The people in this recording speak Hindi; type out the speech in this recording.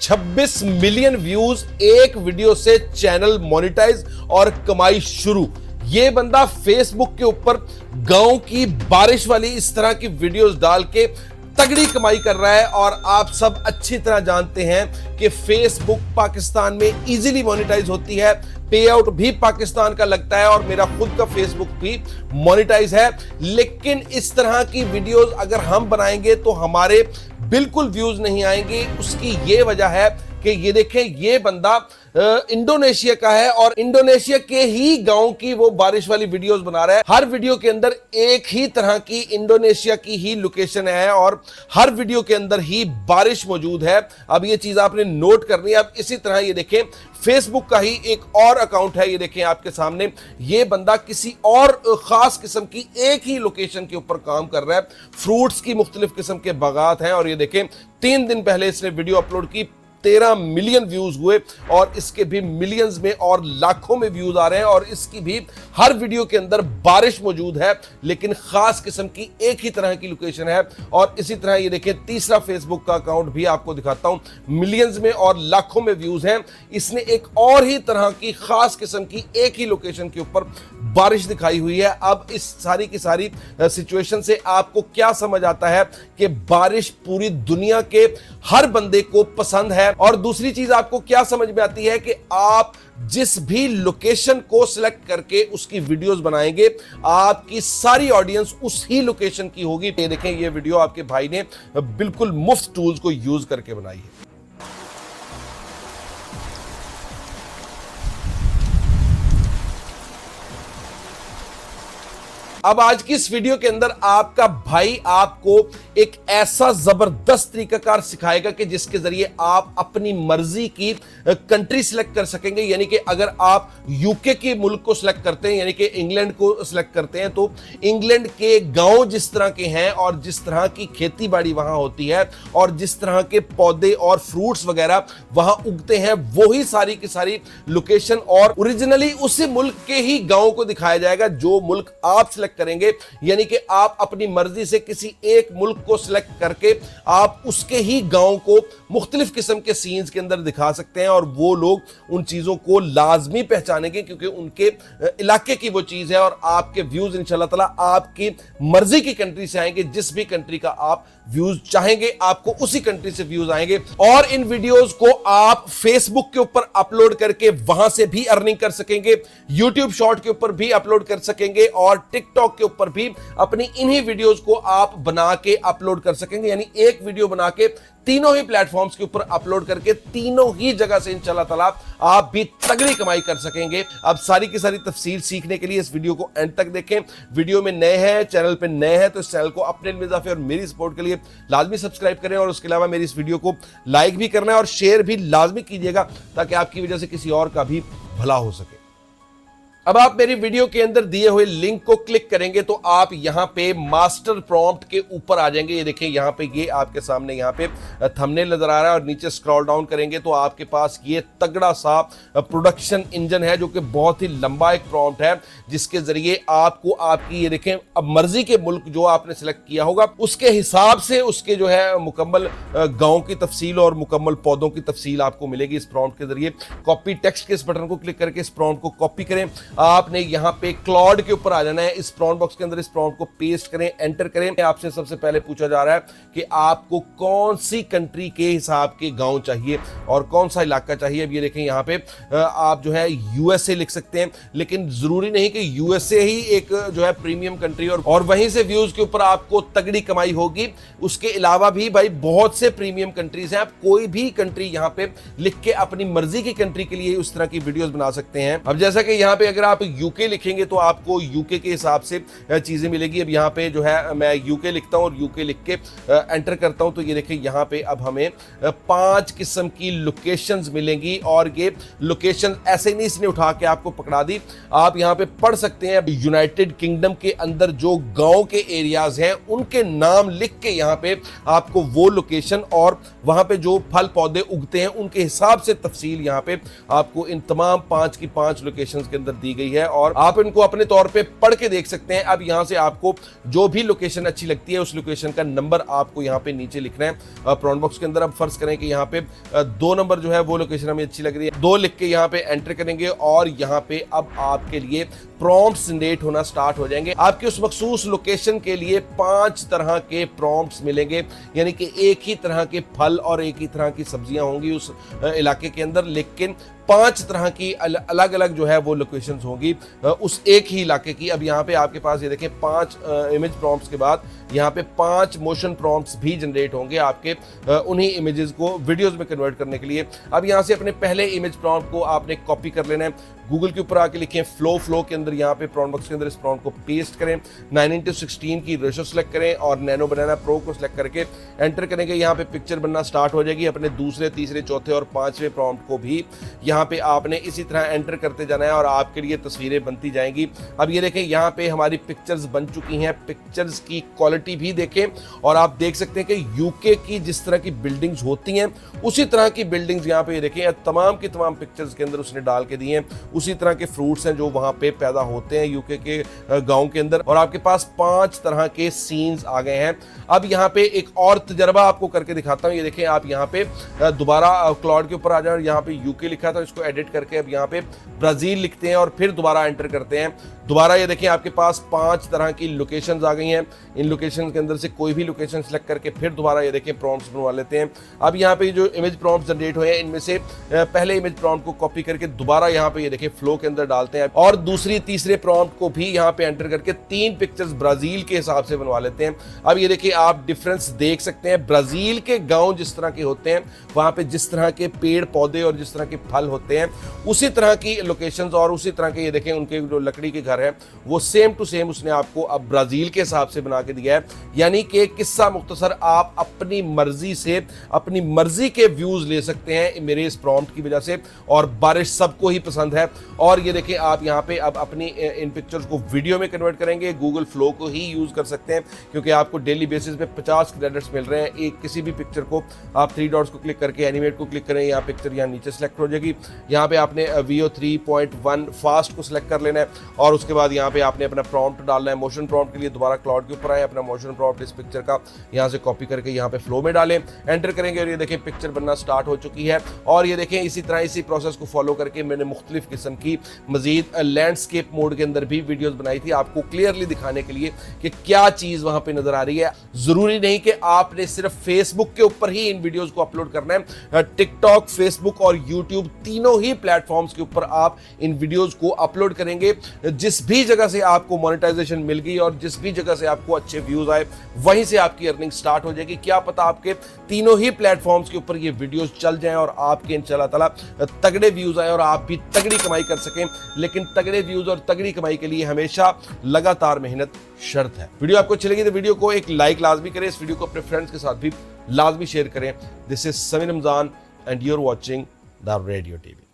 26 मिलियन व्यूज एक वीडियो से चैनल मोनेटाइज और कमाई शुरू। ये बंदा फेसबुक के ऊपर गांव की बारिश वाली इस तरह की वीडियोस डाल के तगड़ी कमाई कर रहा है। और आप सब अच्छी तरह जानते हैं कि फेसबुक पाकिस्तान में इजीली मोनेटाइज होती है, पे आउट भी पाकिस्तान का लगता है और मेरा खुद का फेसबुक भी मोनेटाइज है। लेकिन इस तरह की वीडियोस अगर हम बनाएंगे तो हमारे बिल्कुल व्यूज नहीं आएंगे। उसकी ये वजह है कि ये देखें, ये बंदा इंडोनेशिया का है और इंडोनेशिया के ही गांव की वो बारिश वाली वीडियोस बना रहा है। हर वीडियो के अंदर एक ही तरह की इंडोनेशिया की ही लोकेशन है और हर वीडियो के अंदर ही बारिश मौजूद है। अब ये चीज आपने नोट करनी है। अब इसी तरह ये देखें, फेसबुक का ही एक और अकाउंट है, ये देखें आपके सामने। ये बंदा किसी और खास किस्म की एक ही लोकेशन के ऊपर काम कर रहा है। फ्रूट्स की मुख्तलिफ किस्म के बागात हैं और ये देखें 3 दिन पहले इसने वीडियो अपलोड की, 13 मिलियन व्यूज हुए और इसके भी मिलियंस में और लाखों में व्यूज आ रहे हैं। और इसकी भी हर वीडियो के अंदर बारिश मौजूद है, लेकिन खास किस्म की एक ही तरह की लोकेशन है। और इसी तरह ये देखें, तीसरा फेसबुक का अकाउंट भी आपको दिखाता हूं, मिलियंस में और लाखों में व्यूज हैं। इसने एक और ही तरह की खास किस्म की एक ही लोकेशन के ऊपर बारिश दिखाई हुई है। अब इस सारी की सारी सिचुएशन से आपको क्या समझ आता है कि बारिश पूरी दुनिया के हर बंदे को पसंद है। और दूसरी चीज आपको क्या समझ में आती है कि आप जिस भी लोकेशन को सिलेक्ट करके उसकी वीडियोस बनाएंगे, आपकी सारी ऑडियंस उस ही लोकेशन की होगी। ये देखें, ये वीडियो आपके भाई ने बिल्कुल मुफ्त टूल्स को यूज करके बनाई है। अब आज की इस वीडियो के अंदर आपका भाई आपको एक ऐसा जबरदस्त तरीकाकार सिखाएगा कि जिसके जरिए आप अपनी मर्जी की कंट्री सिलेक्ट कर सकेंगे। यानी कि अगर आप यूके के मुल्क को सिलेक्ट करते हैं, यानी कि इंग्लैंड को सिलेक्ट करते हैं, तो इंग्लैंड के गांव जिस तरह के हैं और जिस तरह की खेती बाड़ी वहां होती है और जिस तरह के पौधे और फ्रूट्स वगैरह वहां उगते हैं, वही सारी की सारी लोकेशन और ओरिजिनली उसी मुल्क के ही गांव को दिखाया जाएगा जो मुल्क आप सिलेक्ट करेंगे। यानी कि आप अपनी मर्जी से किसी एक मुल्क को सिलेक्ट करके आप उसके ही गांव को मुख्तलिफ किस्म के सीन्स के अंदर दिखा सकते हैं और वो लोग उन चीजों को लाजमी पहचानेंगे क्योंकि उनके इलाके की वो चीज है। और आपके व्यूज इंशाल्लाह ताला आपकी मर्जी की कंट्री से आएंगे। जिस भी कंट्री का आप व्यूज चाहेंगे, आपको उसी कंट्री से व्यूज आएंगे। और इन वीडियोस को आप फेसबुक के ऊपर अपलोड करके वहां से भी अर्निंग कर सकेंगे, यूट्यूब शॉर्ट के ऊपर भी अपलोड कर सकेंगे और टिकटॉक के ऊपर भी अपनी इन्हीं वीडियोस को आप बना के अपलोड कर सकेंगे। यानी एक वीडियो बना के तीनों ही प्लेटफॉर्म्स के ऊपर अपलोड करके तीनों ही जगह से इंशाल्लाह ताला आप भी तगड़ी कमाई कर सकेंगे। अब सारी की सारी तफसील सीखने के लिए इस वीडियो को एंड तक देखें। वीडियो में नए हैं, चैनल पे नए हैं, तो इस चैनल को अपने इल्म इजाफे और मेरी सपोर्ट के लिए लाजमी सब्सक्राइब करें और उसके अलावा मेरी इस वीडियो को लाइक भी करना है और शेयर भी लाजमी कीजिएगा ताकि आपकी वजह से किसी और का भी भला हो सके। अब आप मेरी वीडियो के अंदर दिए हुए लिंक को क्लिक करेंगे तो आप यहां पे मास्टर प्रॉम्प्ट के ऊपर आ जाएंगे। ये देखिए, यहां पे ये आपके सामने यहां पे थंबनेल नजर आ रहा है और नीचे स्क्रॉल डाउन करेंगे तो आपके पास ये तगड़ा सा प्रोडक्शन इंजन है जो कि बहुत ही लंबा एक प्रॉम्प्ट है जिसके जरिए आपको आपकी, ये देखें, अब मर्जी के मुल्क जो आपने सिलेक्ट किया होगा उसके हिसाब से उसके जो है मुकम्मल गांव की तफसील और मुकम्मल पौधों की तफसील आपको मिलेगी इस प्रॉम्प्ट के जरिए। कॉपी टेक्स्ट के इस बटन को क्लिक करके इस प्रॉम्प्ट को कॉपी करें। आपने यहां पे क्लॉड के ऊपर आ जाना है, इस प्रॉम्प्ट बॉक्स के अंदर इस प्रॉम्प्ट को पेस्ट करें, एंटर करें। आपसे सबसे पहले पूछा जा रहा है कि आपको कौन सी कंट्री के हिसाब के गांव चाहिए और कौन सा इलाका चाहिए। अब ये देखें, यहां पे आप जो है यूएसए लिख सकते हैं, लेकिन जरूरी नहीं कि यूएसए ही एक जो है प्रीमियम कंट्री और वहीं से व्यूज के ऊपर आपको तगड़ी कमाई होगी। उसके अलावा भी भाई बहुत से प्रीमियम कंट्रीज हैं, आप कोई भी कंट्री यहां पे लिख के अपनी मर्जी की कंट्री के लिए उस तरह की वीडियोस बना सकते हैं। अब जैसा कि यहां पे अगर आप यूके लिखेंगे तो आपको यूके के हिसाब से चीजें मिलेगी। अब यहाँ पे जो है मैं यूके लिखता हूँ और यूके लिख के एंटर करता हूँ तो ये देखिए, यहाँ पे अब हमें 5 किस्म की लोकेशंस मिलेंगी और ये लोकेशन ऐसे नहीं इसने उठा के आपको पकड़ा दी, आप यहाँ पे पढ़ सकते हैं। यूनाइटेड किंगडम के अंदर जो गांव के एरियाज हैं उनके नाम लिख के यहाँ पे आपको वो लोकेशन और वहां पे जो फल पौधे उगते हैं उनके हिसाब से तफसील यहाँ पे आपको इन तमाम 5 की 5 लोकेशंस के अंदर दी दी गई है और आप इनको अपने तौर पे पढ़ के देख सकते हैं। अब यहां से आपको जो भी लोकेशन अच्छी लगती है उस लोकेशन का नंबर आपको यहां पे नीचे लिखना है प्रॉम्प्ट बॉक्स के अंदर। अब फर्ज करें कि यहां पे 2 नंबर जो है वो लोकेशन हमें अच्छी लग रही है, 2 लिख के यहां पे एंटर करेंगे और यहां पे अब आपके लिए प्रॉम्प्ट्स जनरेट होना स्टार्ट हो जाएंगे। आपके उस मखसूस लोकेशन के लिए 5 तरह के प्रॉम्प्ट्स मिलेंगे, यानी कि एक ही तरह के फल और एक ही तरह की सब्जियां होंगी उस इलाके के अंदर, लेकिन 5 तरह की अलग अलग जो है वो लोकेशंस होंगी उस एक ही इलाके की। अब यहाँ पे आपके पास ये देखें 5 इमेज प्रॉम्प्ट्स के बाद यहाँ पे 5 मोशन प्रॉम्प्ट्स भी जनरेट होंगे आपके उन्हीं इमेजेस को वीडियोस में कन्वर्ट करने के लिए। अब यहाँ से अपने पहले इमेज प्रॉम्प्ट को आपने कॉपी कर लेना है, गूगल के ऊपर आके लिखें फ्लो के अंदर, यहाँ पे प्रॉम्प्ट बॉक्स के अंदर इस प्रॉम्प्ट को पेस्ट करें, 9:16 की रेशो सेलेक्ट करें और नैनो बनाना प्रो को सिलेक्ट करके एंटर करेंगे। यहाँ पे पिक्चर बनना स्टार्ट हो जाएगी। अपने दूसरे, तीसरे, चौथे और 5वें प्रॉम्प्ट को भी यहाँ पे आपने इसी तरह एंटर करते जाना है और आपके लिए तस्वीरें बनती जाएंगी। अब ये देखें यहाँ पे हमारी पिक्चर्स बन चुकी हैं। पिक्चर्स की क्वालिटी भी देखें और आप देख सकते हैं कि यूके की जिस तरह की बिल्डिंग्स होती हैं उसी तरह की बिल्डिंग्स यहाँ पे ये देखें तमाम की तमाम पिक्चर्स के अंदर उसने डाल के दी हैं। उसी तरह के फ्रूट्स हैं जो वहां पे पैदा होते हैं यूके के गांव के अंदर, और आपके पास 5 तरह के सीन्स आ गए हैं। अब यहाँ पे एक और तजर्बा आपको करके दिखाता हूँ। ये देखें आप यहाँ पे दोबारा क्लाउड के ऊपर आ जाए और यहाँ पे यूके लिखा था, इसको एडिट करके अब यहाँ पे ब्राजील लिखते हैं और फिर दोबारा एंटर करते हैं। दोबारा ये देखें आपके पास 5 तरह की लोकेशंस आ गई हैं। इन लोकेशन के अंदर से कोई भी लोकेशन सेलेक्ट करके फिर दोबारा ये देखें प्रॉम्प्ट्स बनवा लेते हैं। अब यहाँ पे जो इमेज प्रॉम्प्ट्स जनरेट हुए हैं इनमें से पहले इमेज प्रॉम्प्ट को कॉपी करके दोबारा यहाँ पे ये देखें फ्लो के अंदर डालते हैं और दूसरी, तीसरे प्रॉम्प्ट को भी यहाँ पे एंटर करके 3 पिक्चर्स ब्राजील के हिसाब से बनवा लेते हैं। अब ये देखिए आप डिफरेंस देख सकते हैं। ब्राजील के गांव जिस तरह के होते हैं, वहां पे जिस तरह के पेड़ पौधे और जिस तरह के फल होते हैं, उसी तरह की लोकेशंस और उसी तरह के ये देखें उनके जो लकड़ी के घर है वो सेम टू सेम उसने आपको अब ब्राजील के हिसाब से बना के दिया है। यानी कि किस्सा मुख्तसर आप अपनी मर्जी से अपनी मर्जी के व्यूज ले सकते हैं मेरे इस प्रॉम्प्ट की वजह से, और बारिश सबको ही पसंद है। और ये देखिए आप यहाँ पे अब अपनी इन पिक्चर्स को वीडियो में कन्वर्ट करेंगे। गूगल फ्लो को ही यूज कर सकते हैं क्योंकि आपको डेली बेसिस पे 50 क्रेडिट्स मिल रहे हैं। एक किसी भी पिक्चर को आप 3 डॉट्स को क्लिक करके एनिमेट को क्लिक करें, यहाँ पिक्चर यहाँ नीचे सेलेक्ट हो जाएगी। यहाँ पे आपने VO 3.1 फास्ट को सिलेक्ट कर लेना है और उसके बाद यहाँ पे आपने अपना प्रॉम्प्ट डालना है। मोशन प्रॉम्प्ट के लिए दोबारा क्लाउड के ऊपर आए, अपना मोशन प्रॉम्प्ट इस पिक्चर का यहाँ से कॉपी करके यहाँ पे फ्लो में डालें, एंटर करेंगे और ये देखें पिक्चर बनना स्टार्ट हो चुकी है। और ये देखें इसी तरह इसी प्रोसेस को फॉलो करके मैंने मुख्तलिफ किस्म की मजीद लैंडस्केप मोड के अंदर भी वीडियोस बनाई थी आपको क्लियरली दिखाने के लिए कि क्या चीज वहां पे नजर आ रही है। जरूरी नहीं कि आपने सिर्फ फेसबुक के ऊपर ही इन वीडियोस को अपलोड करना है। टिकटॉक, फेसबुक और यूट्यूब तीनों ही प्लेटफॉर्म्स के ऊपर आप इन वीडियोस को अपलोड करेंगे। जिस भी जगह से आपको मोनेटाइजेशन मिल गई और जिस भी जगह से आपको अच्छे व्यूज आए वहीं से आपकी अर्निंग स्टार्ट हो जाएगी। क्या पता आपके तीनों ही प्लेटफॉर्म्स के ऊपर ये वीडियोस चल जाएं और आपके इंशाल्लाह ताला तगड़े व्यूज आए और आप भी तगड़ी कमाई कर सकें। लेकिन तगड़े व्यूज और तगड़ी कमाई के लिए हमेशा लगातार मेहनत शर्त है। वीडियो आपको अच्छी लगी तो वीडियो को एक लाइक लाजमी करें। इस वीडियो को अपने फ्रेंड्स के साथ भी लाजमी शेयर करें। This is Sameer Ramzan and you are watching the radio TV.